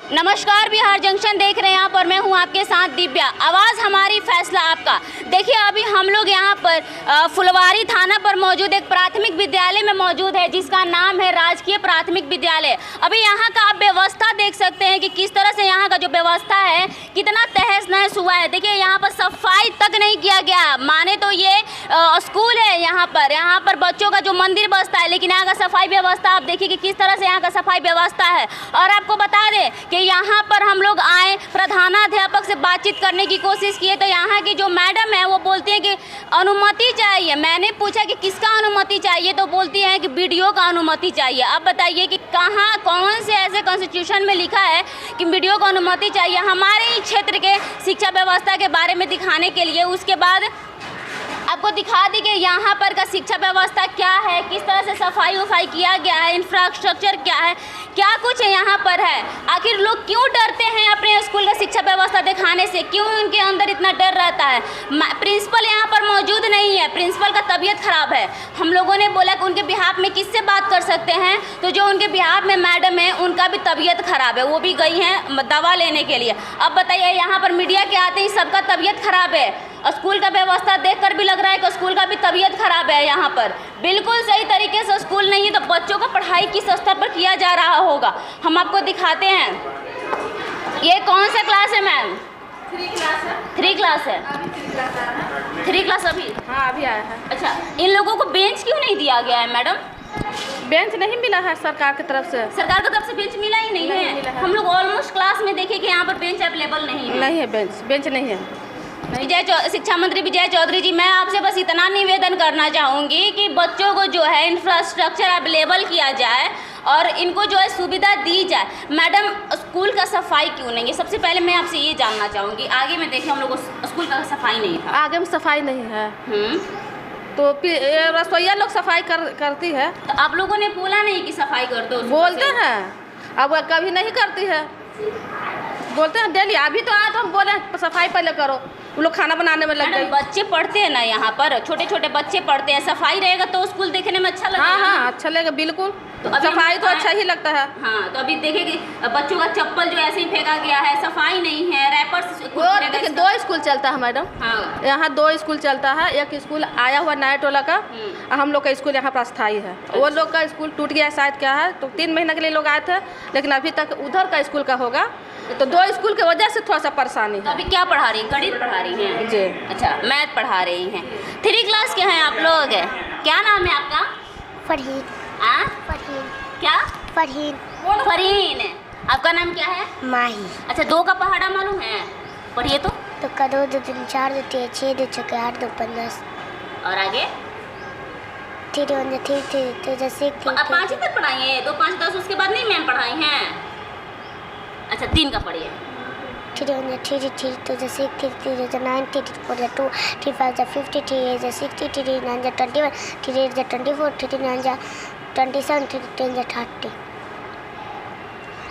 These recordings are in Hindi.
नमस्कार, बिहार जंक्शन देख रहे हैं आप और मैं हूं आपके साथ दिव्या। आवाज़ हमारी, फैसला आपका। देखिए, अभी हम लोग यहां पर फुलवारी थाना पर मौजूद एक प्राथमिक विद्यालय में मौजूद है जिसका नाम है राजकीय प्राथमिक विद्यालय। अभी यहां का आप व्यवस्था देख सकते हैं कि किस तरह से यहां का जो व्यवस्था है कितना तहस नहस हुआ है। देखिए, यहाँ पर सफाई तक नहीं किया गया। माने तो ये स्कूल है, यहाँ पर बच्चों का जो मंदिर बसता है, लेकिन यहाँ का सफाई व्यवस्था आप देखिए कि किस तरह से यहाँ का सफाई व्यवस्था है। और आपको बता दें कि यहाँ पर हम लोग आए, प्रधानाध्यापक से बातचीत करने की कोशिश किए तो यहाँ की जो मैडम है वो बोलती है कि अनुमति चाहिए। मैंने पूछा कि किसका अनुमति चाहिए तो बोलती है कि बीडीओ का अनुमति चाहिए। अब बताइए कि कहाँ, कौन से ऐसे कॉन्स्टिट्यूशन में लिखा है कि बीडीओ को अनुमति चाहिए हमारे ही क्षेत्र के शिक्षा व्यवस्था के बारे में दिखाने के लिए। उसके बाद आपको दिखा दी कि यहाँ पर का शिक्षा व्यवस्था क्या है, किस तरह से सफाई वफाई किया गया है, इंफ्रास्ट्रक्चर क्या है, क्या कुछ यहाँ पर है। आखिर लोग क्यों डरते हैं अपने स्कूल का शिक्षा व्यवस्था दिखाने से, क्यों उनके अंदर इतना डर रहता है। प्रिंसिपल यहाँ पर मौजूद नहीं है, प्रिंसिपल का तबीयत खराब है। हम लोगों ने बोला कि उनके बिहाफ में किससे बात कर सकते हैं, तो जो उनके बिहाफ में मैडम है उनका भी तबीयत खराब है, वो भी गई हैं दवा लेने के लिए। अब बताइए, यहाँ पर मीडिया के आते ही सबका तबीयत खराब है। स्कूल का व्यवस्था देखकर भी लग रहा है कि स्कूल का भी तबीयत खराब है। यहाँ पर बिल्कुल सही तरीके से स्कूल नहीं है, तो बच्चों का पढ़ाई किस स्तर पर किया जा रहा होगा हम आपको दिखाते हैं। ये कौन सा क्लास है मैम? 3 क्लास है। 3 क्लास है। अभी 3 क्लास आया है। 3 क्लास अभी? हाँ, अभी आया है। अच्छा, इन लोगों को बेंच क्यों नहीं दिया गया है मैडम? बेंच नहीं मिला है सरकार की तरफ से। सरकार की तरफ से बेंच मिला ही नहीं है। हम लोग ऑलमोस्ट क्लास में देखे कि यहाँ पर बेंच अवेलेबल नहीं है। नहीं है बेंच नहीं है। शिक्षा मंत्री विजय चौधरी जी, मैं आपसे बस इतना निवेदन करना चाहूँगी कि बच्चों को जो है इंफ्रास्ट्रक्चर अवेलेबल किया जाए और इनको जो है सुविधा दी जाए। मैडम, स्कूल का सफाई क्यों नहीं है? सबसे पहले मैं आपसे ये जानना चाहूँगी। आगे में देखें हम लोग स्कूल का सफाई नहीं था, आगे में सफाई नहीं है तो रसोईया लोग सफाई करती है। तो आप लोगों ने बोला नहीं कि सफाई कर दो? बोलते हैं, अब वह कभी नहीं करती है। बोलते हैं डेली। अभी तो आए तो हम बोले सफाई पहले करो, वो लोग खाना बनाने में लग गए। बच्चे पढ़ते हैं ना, यहाँ पर छोटे छोटे बच्चे पढ़ते हैं, सफाई रहेगा तो स्कूल देखने में अच्छा लगेगा। हाँ, अच्छा लगेगा बिल्कुल। तो सफाई तो अच्छा ही लगता है। हाँ, तो अभी देखें कि बच्चों का चप्पल जो ऐसे ही फेंका गया है, सफाई नहीं है, रैपर्स। देखिए, 2 स्कूल चलता है मैडम। हाँ, यहाँ 2 स्कूल चलता है। एक स्कूल आया हुआ नया टोला का, हम लोग का स्कूल यहाँ पर अस्थायी है। वो लोग का स्कूल टूट गया शायद, क्या है, तो 3 महीने के लिए लोग आए थे, लेकिन अभी तक उधर का स्कूल का होगा। तो 2 स्कूल की वजह से थोड़ा सा परेशानी है। तो अभी क्या पढ़ा रही हैं? गणित पढ़ा रही हैं जी। अच्छा, मैथ पढ़ा रही हैं। 3 क्लास के हैं आप लोग? क्या नाम है आपका? फरहीन। फरहीन। क्या? फरहीन। फरहीन। आपका नाम क्या है? माही। अच्छा, 2 का पहाड़ा मालूम है? पढ़िए तो। तो का 2 2 3 4 2 3 6 2 6 8 2 5 10। और आगे 3 1 3 3 2 6 अब 5 ही तक पढ़ाई है? 2 5 10 उसके बाद नहीं मैम पढ़ाई हैं? अच्छा, 3 का पढ़िए। 3 1 3 3 2 6 3 3 9 3 4 2 3 5 50 3 8 60 3 9 21 3 8 24 3 9 27 3 10 30।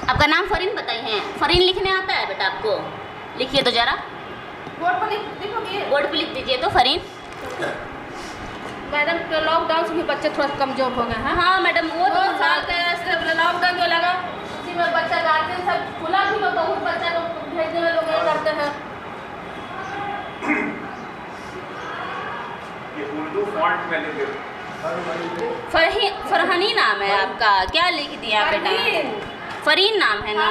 आपका नाम फरीन बताइए। फरीन लिखने आता है बेटा आपको? लिखिए तो जरा, बोर्ड पर लिखोगे? बोर्ड पे लिख दीजिए तो फरीन। मैडम, लॉकडाउन से भी बच्चे थोड़ा कमजोर हो गए हैं। हाँ मैडम, वो 2 साल का लॉकडाउन जो लगा, उसी में बच्चा गार्जियन सब खुला भी हो तो उस बच्चा को भेजने में लोग ये करते हैं। ये उर्दू फॉन्ट में लिखे। फरहानी नाम है आपका? क्या लिख दिया बेटा? फरीन नाम है ना?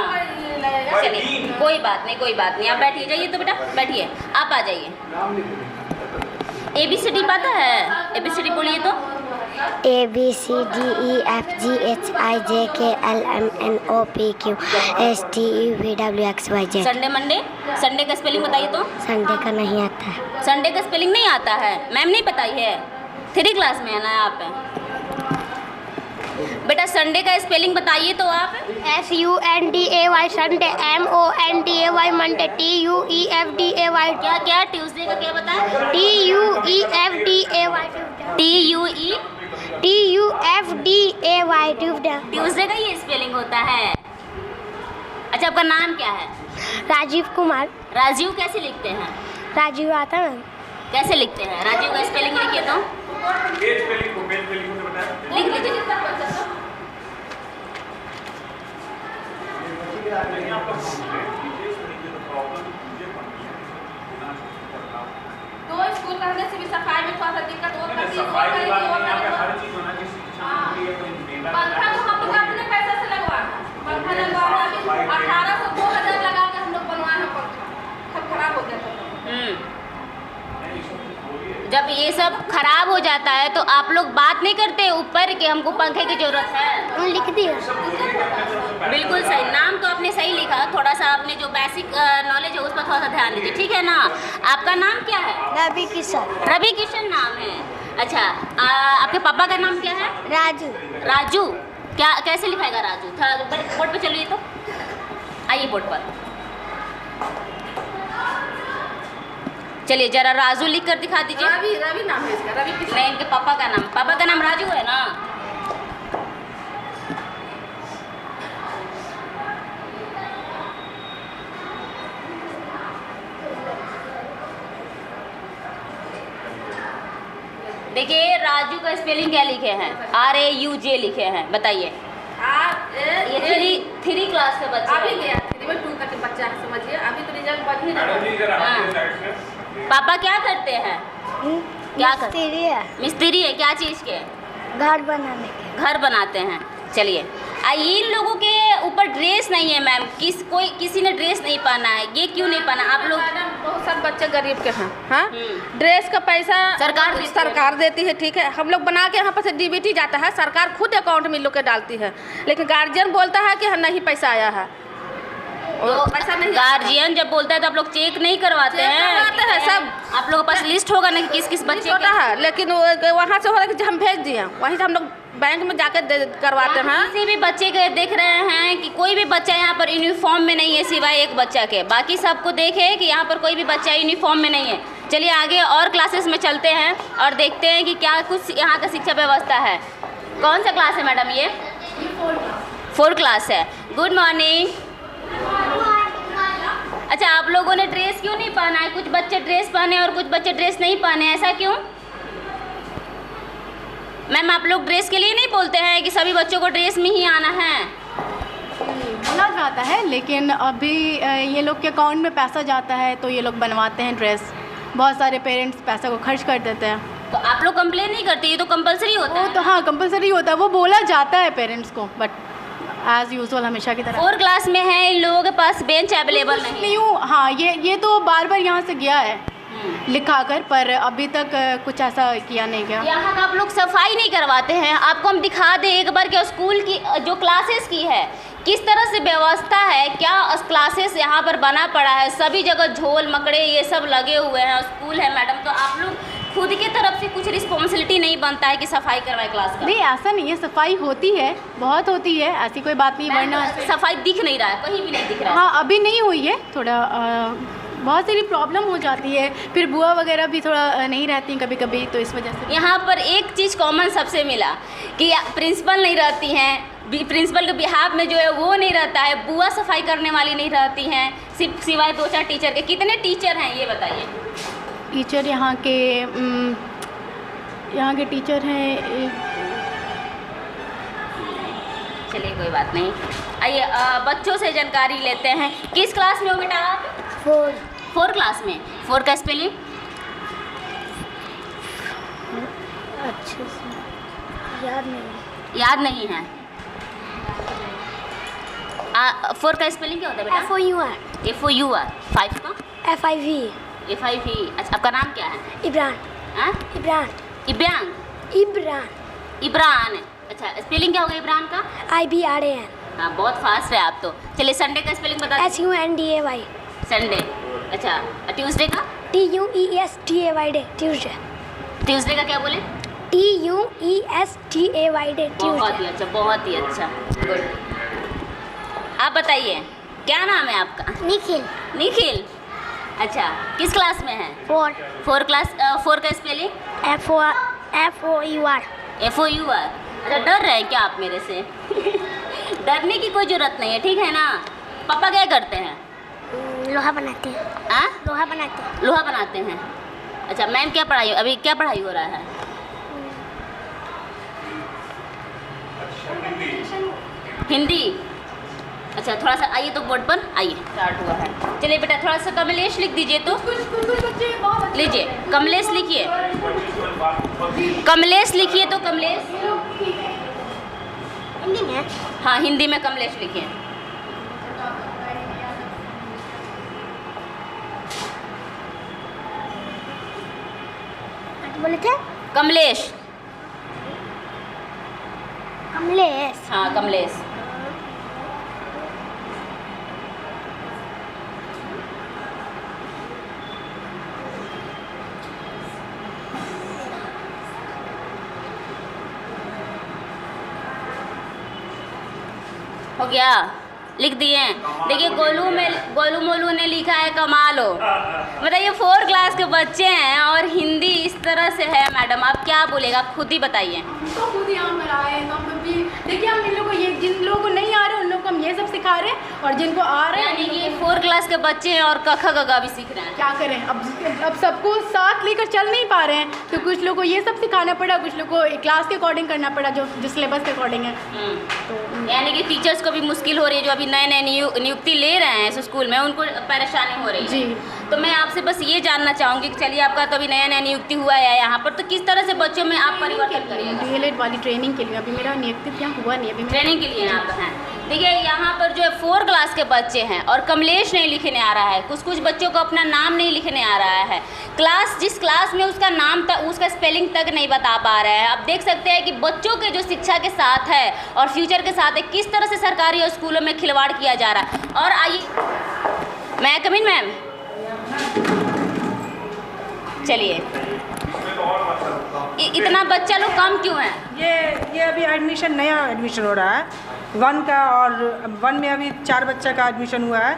चलिए, कोई बात नहीं। आप बैठिए, जाइए तो बेटा, बैठिए, आप आ जाइए। ABCD पता है? ABCD बोलिए तो। A B C D E F G H I J K L M N O P Q S T U V W X Y Z। Sunday का स्पेलिंग बताइए तो। संडे का नहीं आता है। संडे का स्पेलिंग नहीं आता है? मैम नहीं बताई है? 3 क्लास में है ना आप? बेटा, संडे का स्पेलिंग बताइए तो आप। SUNDAY Sunday, MONDAY Monday, TUEFDAY क्या ट्यूसडे का क्या बताएं? TUEFDAY ट्यूसडे का ये स्पेलिंग होता है? अच्छा, आपका नाम क्या है? राजीव कुमार। राजीव कैसे लिखते हैं? राजीव आता है मैम। कैसे लिखते हैं? राजीव का स्पेलिंग लिखिए तो। पेज पे लिखो तो बताएं। लिख लीजिए। नहीं आपका टीचर्स नहीं तो प्रॉब्लम मुझे तो स्कूल रहने से भी सफाई में थोड़ा सा दिक्कत होता है। सफाई के बाद यहाँ पे हर चीज होना चाहिए, शिक्षण के लिए कोई मेला पंखा तो हम लोग अपने पैसे से लगवाना, पंखा लगवाना अभी 1800 2000 लगा के हम लोग बनवाना पंखा, सब खराब हो गया था। जब ये सब खराब हो जाता है तो आप लोग बात नहीं करते ऊपर कि हमको पंखे की जरूरत है? लिख दिया। बिल्कुल सही, नाम तो आपने सही लिखा, थोड़ा सा आपने जो बेसिक नॉलेज है उस पर थोड़ा सा ध्यान दीजिए, ठीक है ना। आपका नाम क्या है? रवि किशन। रवि किशन नाम है। अच्छा, आपके पापा का नाम क्या है? राजू। राजू, क्या कैसे लिखाएगा राजू? थोड़ा बोर्ड पे चलिए तो, आइए बोर्ड पर, चलिए जरा राजू लिख कर दिखा दीजिए। रवि नाम है इसका, रवि किशन। नहीं, इनके पापा का नाम राजू है ना। देखिए राजू का स्पेलिंग क्या लिखे हैं? RAUJ लिखे हैं, बताइए। ये थ्री क्लास के बच्चे अभी हैं। गया 2 का बच्चा है, समझिए अभी तो रिजल्ट बन ही मैडम जी जरा हाँ। हमारे साइड से पापा क्या करते हैं? क्या कर? मिस्त्री है। मिस्त्री है, क्या चीज़ के? घर बनाने के। घर बनाते हैं। चलिए, इन लोगों के ऊपर ड्रेस नहीं है मैम, किसी ने ड्रेस नहीं पहना है, ये क्यों नहीं पहना? आप लोग बहुत सब बच्चे गरीब के हैं, हाँ ड्रेस का पैसा सरकार देती है, ठीक है, हम लोग बना के यहाँ पर से DBT जाता है, सरकार खुद अकाउंट में लोग के डालती है, लेकिन गार्जियन बोलता है कि नहीं पैसा आया है, तो पैसा नहीं। गार्जियन जब बोलता है तो आप लोग चेक नहीं करवाते हैं? सब आप लोगों के पास लिस्ट होगा ना कि किस बच्चे होता है, लेकिन वहाँ से हो रहा है कि हम भेज दिए, वहीं से हम लोग बैंक में जाकर करवाते हैं। किसी भी बच्चे के देख रहे हैं कि कोई भी बच्चा यहाँ पर यूनिफॉर्म में नहीं है सिवाय एक बच्चा के, बाकी सबको देखे कि यहाँ पर कोई भी बच्चा यूनिफॉर्म में नहीं है। चलिए आगे और क्लासेस में चलते हैं और देखते हैं कि क्या कुछ यहाँ का शिक्षा व्यवस्था है। कौन सा क्लास है मैडम ये? 4 क्लास है। Good morning. अच्छा, आप लोगों ने ड्रेस क्यों नहीं पहना है? कुछ बच्चे ड्रेस पहने और कुछ बच्चे ड्रेस नहीं पहने, ऐसा क्यों? मैम आप लोग ड्रेस के लिए नहीं बोलते हैं कि सभी बच्चों को ड्रेस में ही आना है? बोला जाता है, लेकिन अभी ये लोग के अकाउंट में पैसा जाता है तो ये लोग बनवाते हैं ड्रेस। बहुत सारे पेरेंट्स पैसा को खर्च कर देते हैं। तो आप लोग कंप्लेन नहीं करते? ये तो कंपलसरी होता वो है। तो हाँ कंपलसरी होता है, वो बोला जाता है पेरेंट्स को, बट एज यूजुअल हमेशा की तरह 4 क्लास में है, इन लोगों के पास बेंच अवेलेबल नहीं है। नहीं हूँ। हाँ ये तो बार बार यहाँ से गया है लिखा कर, पर अभी तक कुछ ऐसा किया नहीं गया। यहाँ का आप लोग सफाई नहीं करवाते हैं? आपको हम दिखा दें एक बार कि स्कूल की जो क्लासेस की है किस तरह से व्यवस्था है, क्या क्लासेस यहाँ पर बना पड़ा है, सभी जगह झोल मकड़े ये सब लगे हुए हैं, स्कूल है मैडम, तो आप लोग खुद की तरफ से कुछ रिस्पॉन्सिबिलिटी नहीं बनता है कि सफाई करवाए क्लास का? नहीं ऐसा नहीं है, सफाई होती है, बहुत होती है, ऐसी कोई बात नहीं, वरना सफाई दिख नहीं रहा है, कहीं भी नहीं दिख रहा है। हाँ अभी नहीं हुई है, थोड़ा बहुत सारी प्रॉब्लम हो जाती है, फिर बुआ वगैरह भी थोड़ा नहीं रहती कभी कभी, तो इस वजह से। यहाँ पर एक चीज़ कॉमन सबसे मिला कि प्रिंसिपल नहीं रहती हैं, प्रिंसिपल के बिहाफ में जो है वो नहीं रहता है, बुआ सफाई करने वाली नहीं रहती हैं, सिर्फ सिवाय 2-4 टीचर के। कितने टीचर हैं ये बताइए? टीचर यहाँ के टीचर हैं, चलिए कोई बात नहीं, आइए बच्चों से जानकारी लेते हैं। किस क्लास में हो बेटा आप? 4 क्लास में। 4 का स्पेलिंग? अच्छे से याद नहीं है। 4 का स्पेलिंग क्या होता है बेटा? FOUR। 5 का? FIV। FIV। अच्छा, आपका नाम क्या है? इब्रान। हाँ? इब्रान। इब्रान। अच्छा, स्पेलिंग क्या होगा इब्रान का? IBRAN। हाँ, बहुत फास्ट है आप तो। चलिए संडे का स्पेलिंग बता दीजिए। SUNDAY। संडे। अच्छा, ट्यूसडे का? TUESTAY। ट्यूसडे। ट्यूसडे का क्या बोले? TUESTAY। बहुत ही अच्छा, बहुत ही अच्छा, गुड। आप बताइए क्या नाम है आपका? निखिल। अच्छा, किस क्लास में है? 4 क्लास। 4 का स्पेलिंग? FOUR। FOUR। अच्छा, डर रहे हैं क्या आप मेरे से? डरने की कोई ज़रूरत नहीं है, ठीक है ना। पापा क्या करते हैं? लोहा बनाते हैं। हाँ? लोहा बनाते हैं। अच्छा, मैम क्या पढ़ाई, अभी क्या पढ़ाई हो रहा है? हिंदी। अच्छा, थोड़ा सा आइए तो बोर्ड पर आइए, स्टार्ट हुआ है। चलिए बेटा थोड़ा सा कमलेश लिख दीजिए तो। लीजिए कमलेश लिखिए, कमलेश लिखिए तो कमलेश। हिंदी में? हाँ हिंदी में कमलेश लिखिए। बोले थे कमलेश। कमलेश। हाँ कमलेश। हो गया, लिख दिए। देखिए गोलू मोलू ने लिखा है कमालो। बताइए 4 क्लास के बच्चे हैं और हिंदी इस तरह से है मैडम, आप क्या बोलेगा खुद ही बताइए। तो खुद यहाँ पर आए तो हम भी देखिए, हम इन लोगों को ये जिन लोगों को नहीं आ रहे उन लोगों को हम ये सब सिखा रहे हैं, और जिनको आ रहे हैं यानी कि 4 क्लास के बच्चे हैं और कखा गगा भी सीख रहे हैं। क्या करें, अब सबको साथ लेकर चल नहीं पा रहे हैं, तो कुछ लोगों को ये सब सिखाना पड़ा, कुछ लोगों को क्लास के अकॉर्डिंग करना पड़ा, जो सिलेबस के अकॉर्डिंग है। तो यानी कि टीचर्स को भी मुश्किल हो रही है, जो अभी नए नए नियुक्ति ले रहे हैं इस स्कूल में, उनको परेशानी हो रही है। जी। तो मैं आपसे बस ये जानना चाहूँगी कि चलिए आपका तो अभी नया नया नियुक्ति हुआ है यहाँ पर, तो किस तरह से बच्चों में आप परिवर्तन करिएगा? DLED वाली ट्रेनिंग के लिए अभी मेरा नियुक्ति यहाँ हुआ नहीं, अभी ट्रेनिंग के लिए यहाँ पर हैं। देखिए यहाँ पर जो है 4 क्लास के बच्चे हैं और कमलेश नहीं लिखने आ रहा है, कुछ बच्चों को अपना नाम नहीं लिखने आ रहा है, जिस क्लास में उसका नाम था उसका स्पेलिंग तक नहीं बता पा रहे हैं। आप देख सकते हैं कि बच्चों के जो शिक्षा के साथ है और फ्यूचर के साथ है, किस तरह से सरकारी और स्कूलों में खिलवाड़ किया जा रहा है। और आइए, मैं कम इन मैम, चलिए इतना बच्चा लोग कम क्यों है? ये अभी एडमिशन, नया एडमिशन हो रहा है 1 का, और 1 में अभी 4 बच्चा का एडमिशन हुआ है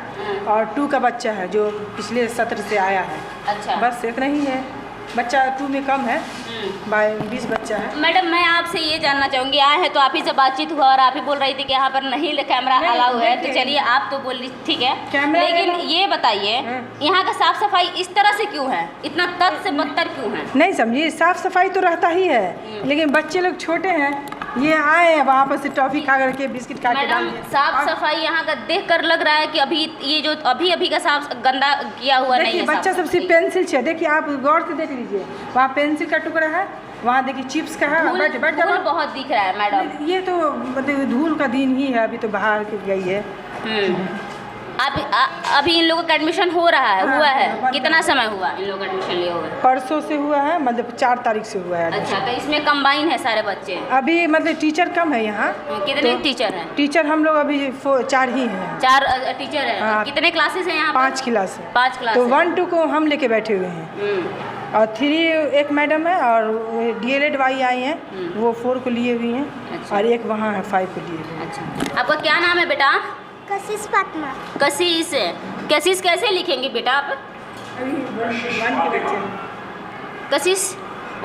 और 2 का बच्चा है जो पिछले सत्र से आया है। अच्छा, बस इतना ही है, बच्चा 2 में कम है, 20 बच्चा है। मैडम मैं आपसे ये जानना चाहूँगी, आए हैं तो आप ही से बातचीत हुआ और आप ही बोल रही थी कि यहाँ पर नहीं कैमरा अलाउ है, तो चलिए आप तो बोल रही ठीक है, लेकिन ये बताइए यहाँ का साफ सफाई इस तरह से क्यों है, इतना तद से बदतर क्यों है? नहीं समझिए, साफ सफाई तो रहता ही है, लेकिन बच्चे लोग छोटे हैं, ये आए हैं वहाँ पर से टॉफ़ी खा करके बिस्किट खा के डाल मैडम साफ सफाई यहाँ का देख कर लग रहा है कि अभी ये जो अभी का साफ गंदा किया हुआ नहीं है। बच्चा सब सिर्फ पेंसिल से, देखिए आप गौर से देख लीजिए, वहाँ पेंसिल का टुकड़ा है, वहाँ देखिए चिप्स का है, बैठ धूल बहुत दिख रहा है मैडम। ये तो मतलब धूल का दिन ही है, अभी तो बाहर की गई है। अभी इन लोगों का एडमिशन हो रहा है, हाँ, हुआ है, हाँ, कितना समय हुआ इन लोगों का एडमिशन लिए हुए? परसों से हुआ है, मतलब 4 तारीख से हुआ है। अच्छा, तो इसमें कंबाइन है सारे बच्चे? अभी मतलब टीचर कम है यहाँ। कितने टीचर हैं? टीचर हम लोग अभी 4 ही हैं। 4 टीचर हैं। हाँ। कितने क्लासेस हैं यहाँ? 5 क्लास है। 5 क्लास। तो 1 2 को हम लेके बैठे हुए हैं, और 3 एक मैडम है, और DLED वाई आई हैं, वो 4 को लिए हुई हैं। अच्छा। और एक वहाँ है 5 को लिए हुए हैं। अच्छा, आपका क्या नाम है बेटा? कशिश फातिमा। कशिश। कशिश कैसे लिखेंगे बेटा आप? अभी 1 के बच्चे हैं। कशिश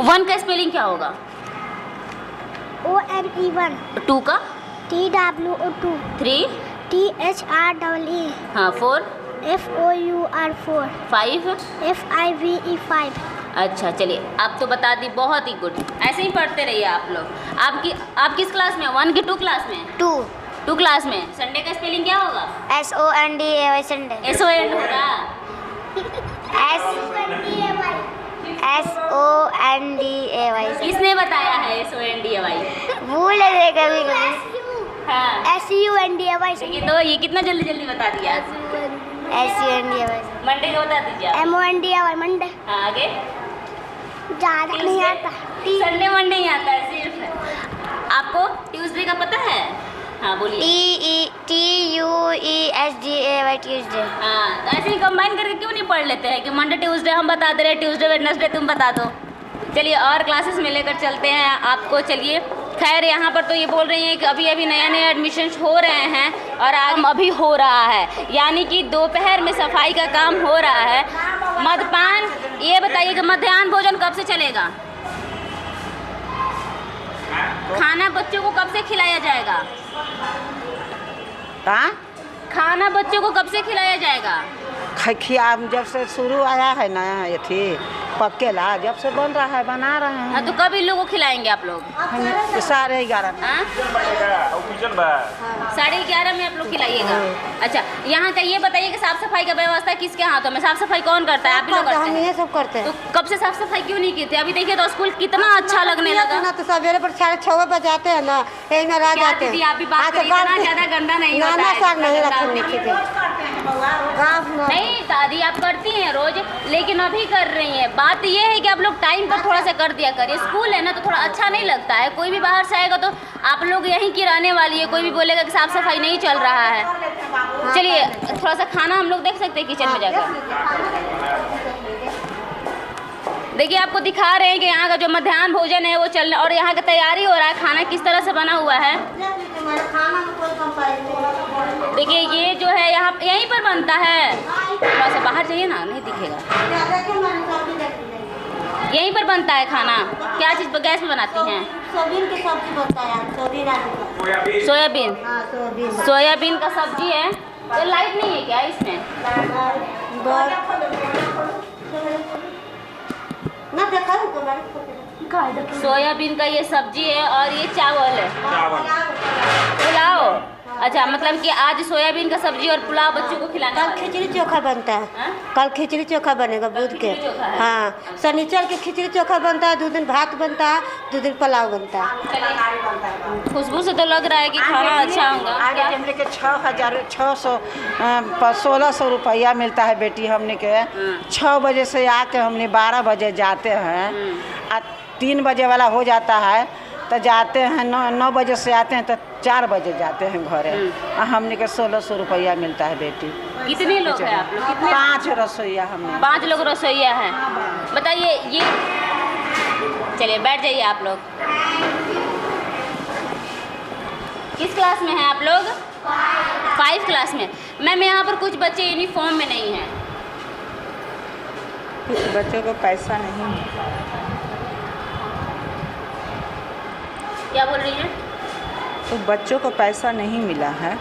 1 का स्पेलिंग क्या होगा? ONE1। 2 का? TWO2। 3? THREE। हाँ 4? FOUR4। 5? FIVE5। अच्छा चलिए, आप तो बता दी, बहुत ही गुड, ऐसे ही पढ़ते रहिए आप लोग। आप किस क्लास में? 1 की 2 क्लास में? 2 क्लास में। संडे का स्पेलिंग क्या होगा? SONDAY Sunday. SON होगा। SONDAY। किसने बताया है SONDAY? भूल है कभी कभी। हाँ, SUNDAY। ये कितना जल्दी बता दिया। SUNDAY। मंडे का बता दीजिए आप। MONDAY Monday. हाँ आगे? ज़्यादा नहीं आता। संडे मंडे ही आता है सिर्फ। आपको ट्यूसडे का पता है? हाँ बोलिए। TUESDAY Tuesday. हाँ, तो ऐसे ही कंबाइन करके क्यों नहीं पढ़ लेते हैं कि मंडे ट्यूसडे हम बता दे रहे, ट्यूसडे वेडनेसडे तुम बता दो। चलिए और क्लासेस में लेकर चलते हैं आपको। चलिए खैर, यहाँ पर तो ये बोल रही हैं कि अभी नए एडमिशन हो रहे हैं और काम अभी हो रहा है, यानी कि दोपहर में सफाई का काम हो रहा है। मदपान, ये बताइए कि मध्याह्न भोजन कब से चलेगा? खाना बच्चों को कब से खिलाया जाएगा? खाना बच्चों को कब से खिलाया जाएगा? खिया जब से शुरू आया है ना ये थी पक्केला जब से बन रहा है बना रहे हैं। हाँ, तो कब इन लोगों को खिलाएंगे आप लोग? 11:30 में। हाँ? ऑक्सीजन बा 11:30 में आप लोग खिलाइएगा। अच्छा, यहाँ का ये बताइए कि साफ सफाई का व्यवस्था किसके हाथों में? साफ सफाई कौन करता है? आप ही लोग करते हम हैं? ये सब करते हैं। तो कब से साफ सफाई क्यों नहीं की थी? अभी देखिए तो स्कूल कितना अच्छा लगने लगा। ना तो सवेरे पर 6:30 बजे आते हैं ना, यही में रह क्या जाते हैं। दीदी आप भी बात करिए, इतना ज्यादा गंदा नहीं होता है। साग नहीं रखने के लिए नहीं दादी, आप करती हैं रोज, लेकिन अभी कर रही हैं। बात ये है कि आप लोग टाइम पर थोड़ा सा कर दिया करिए। स्कूल है ना तो थोड़ा अच्छा नहीं लगता है। कोई भी बाहर से आएगा तो आप लोग यहीं की रहने वाली है, कोई भी बोलेगा कि साफ सफाई नहीं चल रहा है। चलिए थोड़ा सा खाना हम लोग देख सकते हैं किचन में जाकर। देखिए आपको दिखा रहे हैं कि यहाँ का जो मध्याह्न भोजन है वो चलने, और यहाँ का तैयारी हो रहा है। खाना किस तरह से बना हुआ है देखिए। ये जो है यहाँ यहीं पर बनता है। थोड़ा सा बाहर जाइए ना, नहीं दिखेगा। यहीं पर बनता है खाना। क्या चीज़ गैस पे बनाती हैं? सोयाबीन की सब्जी बनता है, सोयाबीन सोयाबीन। सोयाबीन का सब्जी है। तो लाइट नहीं है क्या इसमें? ना देखा सोयाबीन का ये सब्जी है और ये चावल है। पुलाव। अच्छा, मतलब कि आज सोयाबीन का सब्जी और पुलाव बच्चों को खिलाना। कल खिचड़ी चोखा बनता है। कल खिचड़ी चोखा बनेगा बुध के। हाँ, शनिचर के खिचड़ी चोखा बनता है, 2 दिन भात बनता है, 2 दिन पुलाव बनता है। खुशबू से तो लग रहा है कि खाना अच्छा होगा। आगे हमने के 1600 रुपया मिलता है बेटी। हमने के 6 बजे से आके हमने 12 बजे जाते हैं। 3 बजे वाला हो जाता है तो जाते हैं, 9 बजे से आते हैं तो 4 बजे जाते हैं घरे। हमने के 1600 रुपया मिलता है बेटी। कितने लोग हैं आप लोग? कितने? 5 रसोईया हमने। 5 लोग रसोईया हैं। बताइए ये, चलिए बैठ जाइए आप लोग। किस क्लास में हैं आप लोग? 5 क्लास में। मैम यहाँ पर कुछ बच्चे यूनिफॉर्म में नहीं हैं। कुछ बच्चों को पैसा नहीं। क्या बोल रही हैं? तो बच्चों को पैसा नहीं मिला है।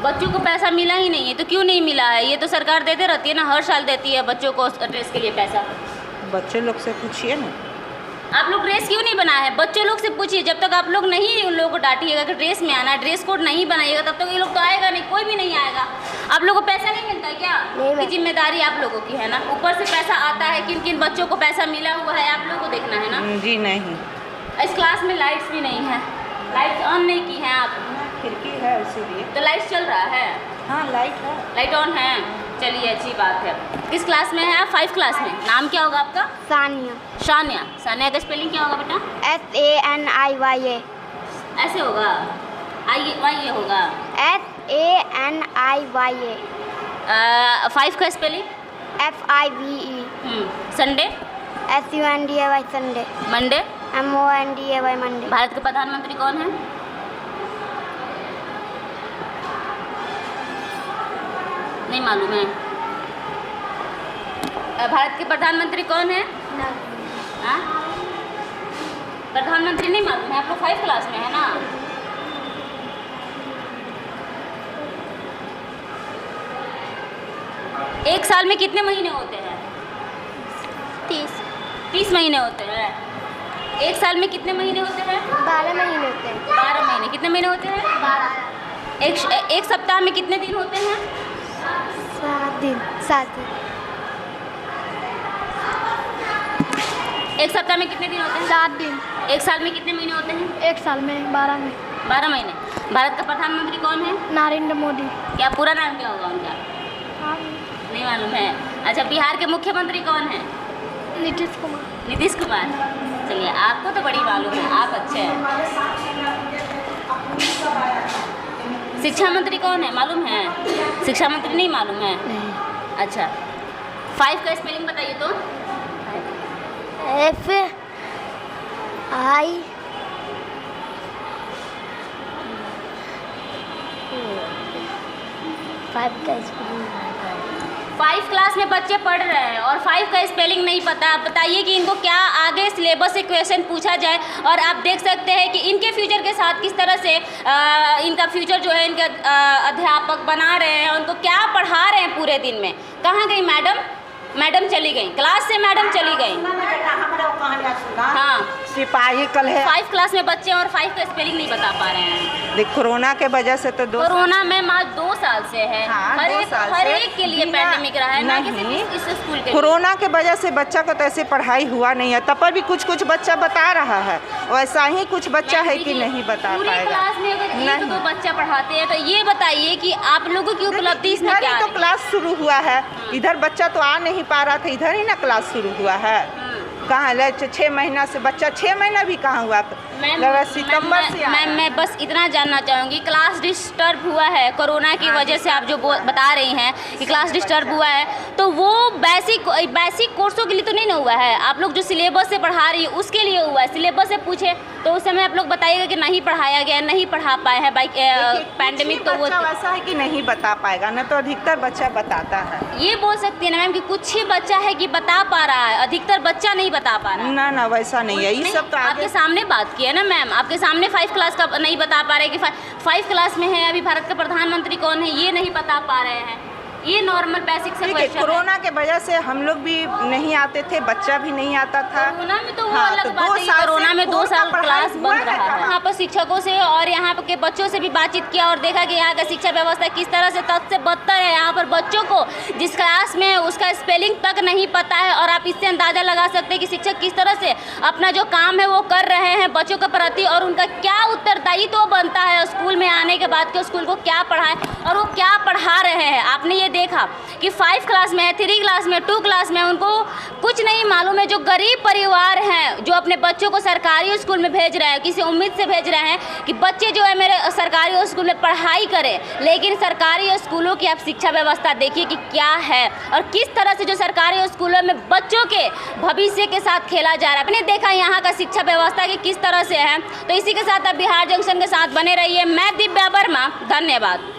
बच्चों को पैसा मिला ही नहीं है तो क्यों नहीं मिला है? ये तो सरकार देते रहती है ना, हर साल देती है बच्चों को ड्रेस के लिए पैसा। बच्चे लोग से पूछिए ना। आप लोग ड्रेस क्यों नहीं बनाए हैं? बच्चों लोग से पूछिए। जब तक आप लोग नहीं उन लोगों को डांटिएगा कि ड्रेस में आना, ड्रेस कोड नहीं बनाइएगा, तब तक ये लोग तो आएगा नहीं, कोई भी नहीं आएगा। आप लोगों को पैसा नहीं मिलता है क्या? कि जिम्मेदारी आप लोगों की है ना, ऊपर से पैसा आता है। किन किन बच्चों को पैसा मिला हुआ है आप लोगों को देखना है ना। जी नहीं। इस क्लास में लाइट्स भी नहीं है, लाइट्स ऑन नहीं की हैं आप? खिड़की है इसीलिए। तो लाइट्स चल रहा है? हाँ लाइट है। लाइट ऑन है। चलिए अच्छी बात है। किस क्लास में है आप? 5 क्लास में। नाम क्या होगा आपका? सानिया। शानिया। सानिया का स्पेलिंग क्या होगा बेटा? SANIYA। ऐसे होगा? वाई होगा? SANIYA। 5 का spelling? FIVE। Sunday? SUNDAY Sunday. Monday? MONDAY Monday. Bharat के प्रधानमंत्री कौन है? नहीं मालूम है। भारत के प्रधानमंत्री कौन है? हाँ? प्रधानमंत्री नहीं मालूम है? आप लोग 5 क्लास में है ना। एक साल में कितने महीने होते हैं? 30 महीने होते हैं। एक साल में कितने महीने होते हैं? 12 महीने होते हैं। 12 महीने। कितने महीने होते हैं? 12। एक सप्ताह में कितने दिन होते हैं? 7 दिन। 7 दिन। एक सप्ताह में कितने दिन होते हैं? 7 दिन। एक साल में कितने महीने होते हैं? 1 साल में 12 में। 12 महीने। भारत का प्रधानमंत्री कौन है? नरेंद्र मोदी। क्या पूरा नाम क्या होगा उनका? नहीं मालूम है। अच्छा, बिहार के मुख्यमंत्री कौन है? नीतीश कुमार। नीतीश कुमार। चलिए आपको तो बड़ी मालूम है, आप अच्छे हैं। शिक्षा मंत्री कौन है मालूम है? शिक्षा मंत्री नहीं मालूम है? नहीं। अच्छा, 5 का स्पेलिंग बताइए तो। FI 5 का स्पेलिंग। 5 क्लास में बच्चे पढ़ रहे हैं और 5 का स्पेलिंग नहीं पता। आप बताइए कि इनको क्या आगे सिलेबस से क्वेश्चन पूछा जाए। और आप देख सकते हैं कि इनके फ्यूचर के साथ किस तरह से इनका फ्यूचर जो है इनके अध्यापक बना रहे हैं, उनको क्या पढ़ा रहे हैं पूरे दिन में। कहाँ गई मैडम? मैडम चली गई, क्लास से मैडम चली गई। हाँ, सिपाही कल है 5 क्लास में बच्चे और 5 का स्पेलिंग नहीं बता पा रहे हैं। देख कोरोना के वजह से तो कोरोना मैम आज 2 साल से है। हाँ, हर 2 एक साल हर से एक के लिए बिना- पैंडेमिक रहा है, ना कि नहीं। सिर्फ इस स्कूल के लिए। कोरोना के वजह से बच्चा को तो ऐसे पढ़ाई हुआ नहीं है, तब पर भी कुछ कुछ बच्चा बता रहा है, वैसा ही कुछ बच्चा है कि नहीं बता पूरी पाएगा। क्लास में अगर एक दो बच्चा पढ़ाते हैं तो ये बताइए कि आप लोगों की उपलब्धि इसमें इधर क्या ही तो है? क्लास शुरू हुआ है, इधर बच्चा तो आ नहीं पा रहा था, इधर ही ना क्लास शुरू हुआ है। कहाँ ले 6 महीना से बच्चा 6 महीना भी कहाँ हुआ, लगा सितंबर से मैं बस इतना जानना चाहूँगी, क्लास डिस्टर्ब हुआ है कोरोना की वजह से, आप जो बता रही हैं कि क्लास डिस्टर्ब हुआ है, तो वो बेसिक कोर्सों के लिए तो नहीं ना हुआ है? आप लोग जो सिलेबस से पढ़ा रही है उसके लिए हुआ है? सिलेबस से पूछे तो उस समय आप लोग बताइएगा कि नहीं पढ़ाया गया, नहीं पढ़ा पाए हैं बाई पैंडेमिक, तो वो वैसा है कि नहीं बता पाएगा, न तो अधिकतर बच्चा बताता है। ये बोल सकती है ना मैम कि कुछ ही बच्चा है कि बता पा रहा है, अधिकतर बच्चा नहीं बता पा रहा है। ना ना वैसा नहीं है, ये सब तो आपके सामने बात की है ना मैम, आपके सामने 5 क्लास का नहीं बता पा रहे कि 5 क्लास में है, अभी भारत के प्रधानमंत्री कौन है ये नहीं बता पा रहे हैं। ये नॉर्मल बेसिक से क्वेश्चन है। कोरोना के वजह से हम लोग भी नहीं आते थे, बच्चा भी नहीं आता था। कोरोना में तो वो हाँ, अलग तो बात 2 है कि साल से कोरोना में 2 कोरोना साल पढ़ाई क्लास हुआ बंद रहा है। यहाँ पर शिक्षकों से और यहाँ के बच्चों से भी बातचीत किया और देखा कि यहाँ का शिक्षा व्यवस्था किस तरह से तद से बदतर है। यहाँ पर बच्चों को जिस क्लास में है उसका स्पेलिंग तक नहीं पता है, और आप इससे अंदाज़ा लगा सकते हैं कि शिक्षक किस तरह से अपना जो काम है वो कर रहे हैं बच्चों के प्रति, और उनका क्या उत्तरदायित्व तो बनता है स्कूल में आने के बाद के स्कूल को क्या पढ़ाएं और वो क्या पढ़ा रहे हैं। आपने ये देखा कि 5 क्लास में है, 3 क्लास में, 2 क्लास में, उनको कुछ नहीं मालूम है। जो गरीब परिवार हैं जो अपने बच्चों को सरकारी स्कूल में भेज रहे हैं, किसी उम्मीद से भेज रहे हैं कि बच्चे जो है मेरे सरकारी स्कूल में पढ़ाई करें, लेकिन सरकारी स्कूलों की आप शिक्षा व्यवस्था देखिए कि क्या है और किस तरह से जो सरकारी स्कूलों में बच्चों के भविष्य के साथ खेला जा रहा है। आपने देखा यहाँ का शिक्षा व्यवस्था की किस तरह से है। तो इसी के साथ आप बिहार जंक्शन के साथ बने रहिए। मैं दिव्या वर्मा, धन्यवाद।